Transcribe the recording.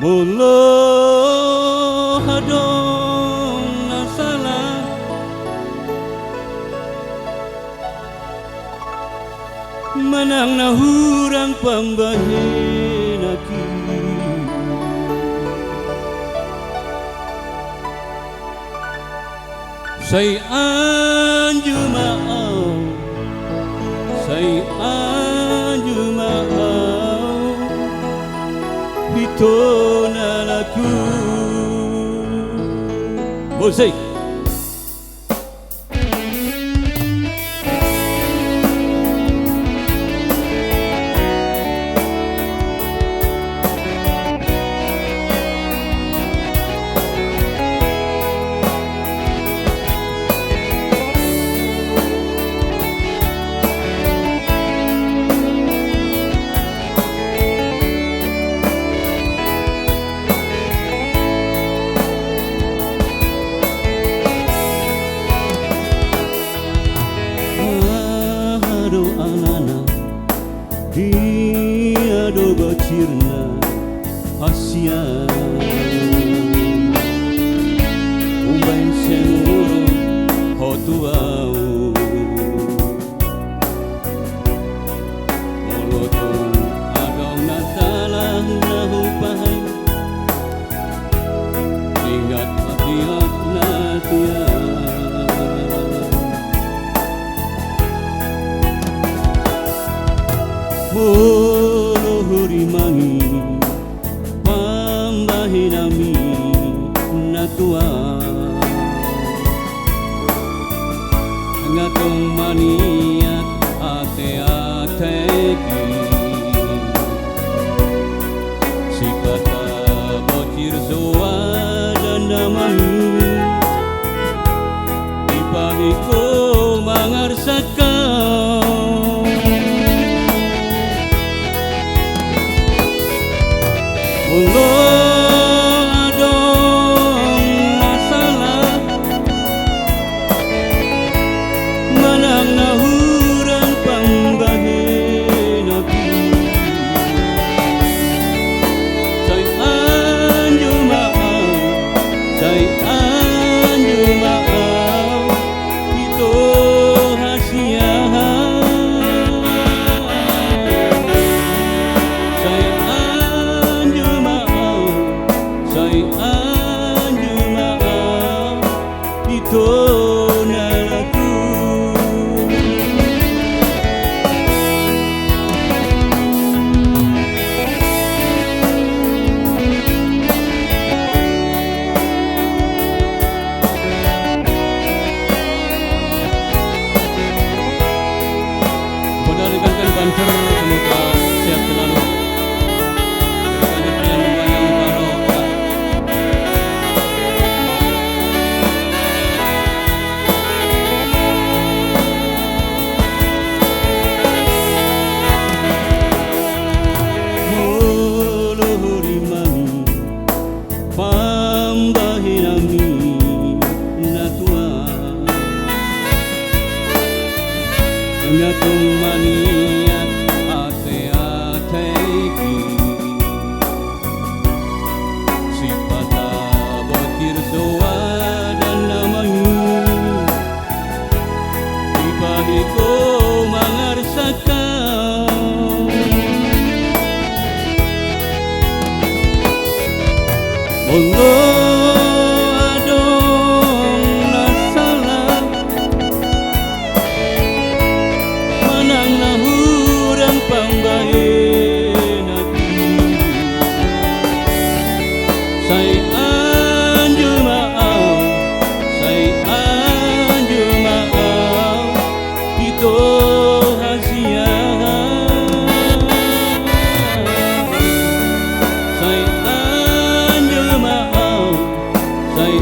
Mula hadong nasalah menang na hurang pambahin aki say anju maaw say anju maaw ito na laku Bosay dia do bacirna hasia umbain semuro hotuau molotong adong natalang nahupahay ingat hati-hat natia Muluhuri mangi pambahinami natua ngatong maniat ate-ateki sipata bocir soa dan damai ipangiko mangarsakau Mula adong masalah menang na hurang pambahin aki say anju maaw say anju maaw ito hasia say anju maaw ito na laku pada rekan-rekan banser semoga sehat selalu. Pambahinami natua ngatong maniat ate-ateki sipata bocir soa dan namai ipahiko mangarsakau Mula adong nasalah menang na hurang pambahin aki say anju maaw say anju maaw ito hasia say